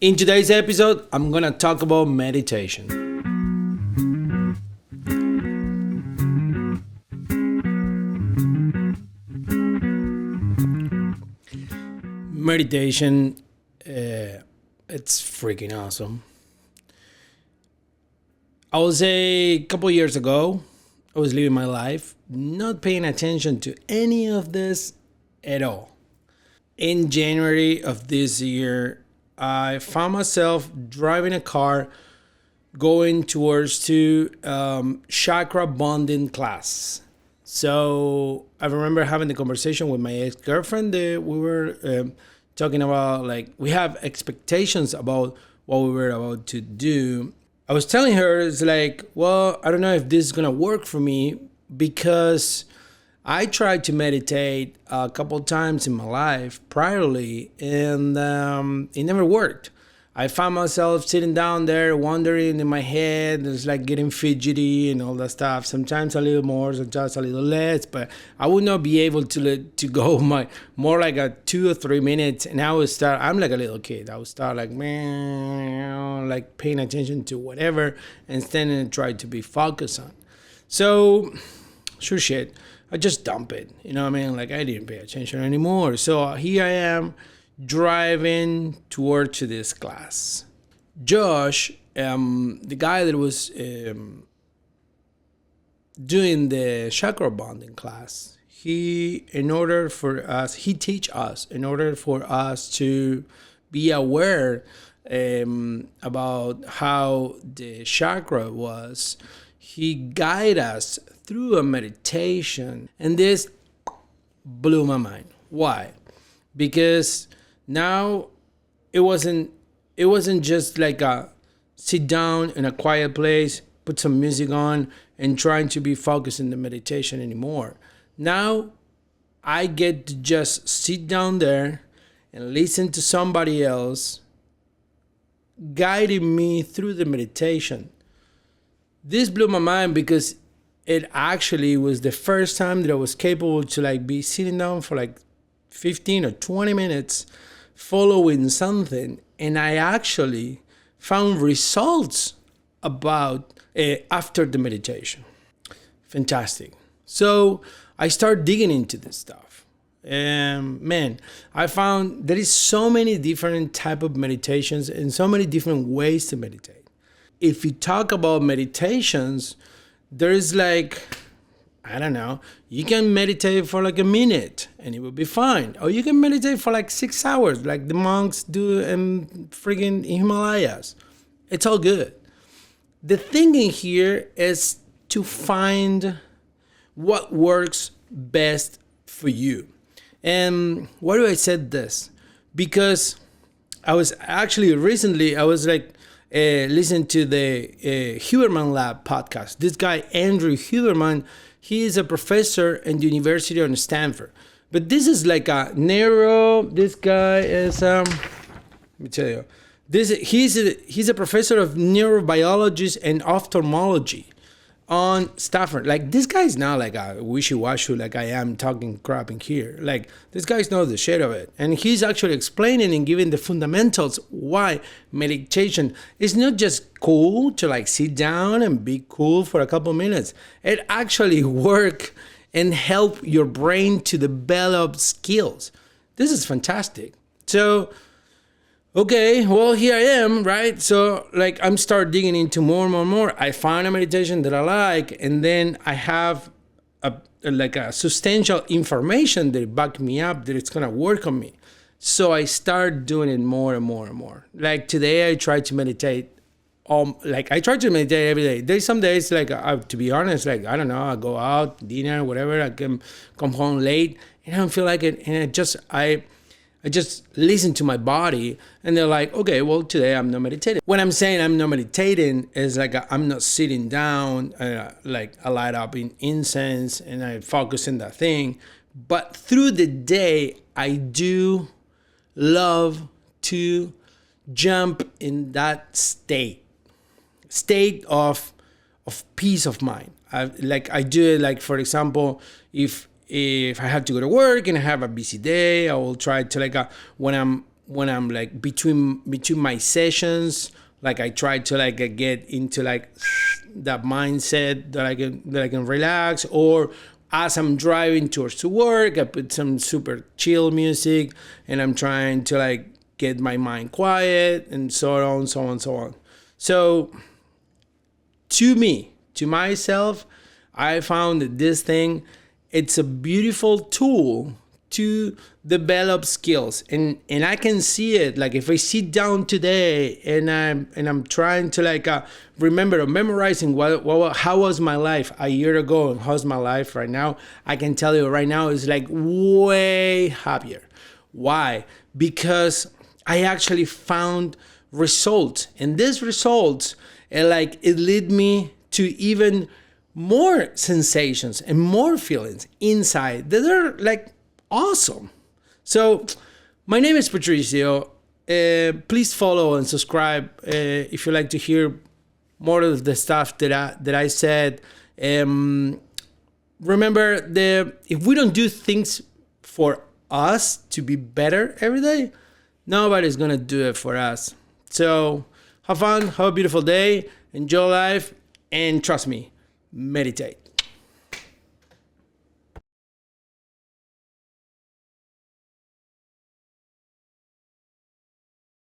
In today's episode, I'm gonna talk about meditation. Meditation, it's freaking awesome. I would say a couple years ago, I was living my life, not paying attention to any of this at all. In January of this year, I found myself driving a car going towards to chakra bonding class. So I remember having the conversation with my ex-girlfriend that we were talking about, like, we have expectations about what we were about to do. I was telling her, it's like, well, I don't know if this is gonna work for me because I tried to meditate a couple times in my life priorly, and it never worked. I found myself sitting down there, wandering in my head. It's like getting fidgety and all that stuff. Sometimes a little more, sometimes a little less. But I would not be able to go more like a 2 or 3 minutes. And I would start. I'm like a little kid. I would start like man, like paying attention to whatever, instead and try to be focused on. So, sure shit. I just dump it. You know what I mean? Like I didn't pay attention anymore. So here I am driving toward to this class. Josh, the guy that was doing the chakra bonding class, he teach us in order for us to be aware about how the chakra was. He guided us through a meditation, and this blew my mind. Why? Because now it wasn't just like a sit down in a quiet place, put some music on, and trying to be focused in the meditation anymore. Now I get to just sit down there and listen to somebody else guiding me through the meditation. This blew my mind because it actually was the first time that I was capable to like be sitting down for like 15 or 20 minutes following something, and I actually found results about after the meditation. Fantastic. So I started digging into this stuff, and man, I found there is so many different type of meditations and so many different ways to meditate. If you talk about meditations, there's like, I don't know, you can meditate for like a minute and it will be fine. Or you can meditate for like 6 hours like the monks do in friggin' Himalayas. It's all good. The thing in here is to find what works best for you. And why do I said this? Because I was actually recently, listening to the Huberman Lab podcast. This guy, Andrew Huberman, he is a professor in the University of Stanford. But this is like this guy is, let me tell you, he's a professor of neurobiology and ophthalmology on Stanford. Like this guy's not like a wishy-washy like I am talking crap in here. Like this guy's knows the shit of it. And he's actually explaining and giving the fundamentals why meditation is not just cool to like sit down and be cool for a couple minutes. It actually work and help your brain to develop skills. This is fantastic. So okay, well, here I am, right? So, like, I'm start digging into more and more and more. I find a meditation that I like, and then I have a substantial information that back me up that it's gonna work on me. So I start doing it more and more and more. Like today, I try to meditate. I try to meditate every day. There's some days, like, to be honest, like, I don't know, I go out, dinner, whatever. I can come home late, and I don't feel like it, and I just listen to my body, and they're like, okay, well, today I'm not meditating. When I'm saying I'm not meditating, is like I'm not sitting down, like I light up in incense and I focus on that thing. But through the day, I do love to jump in that state of peace of mind. I do it, like, for example, if I have to go to work and I have a busy day, I will try to when I'm when I'm like between my sessions, like I try to like get into like that mindset that I can relax, or as I'm driving towards to work, I put some super chill music and I'm trying to like get my mind quiet and so on, so on, so on. So to me, to myself, I found that this thing, it's a beautiful tool to develop skills, and I can see it. Like if I sit down today and I'm trying to like remember or memorizing how was my life a year ago and how's my life right now, I can tell you right now is like way happier. Why? Because I actually found results, and these results like it lead me to even more sensations and more feelings inside that are like awesome. So my name is Patricio. Please follow and subscribe if you like to hear more of the stuff that I said. Remember, if we don't do things for us to be better every day, nobody's gonna do it for us. So have fun, have a beautiful day, enjoy life, and trust me, meditate.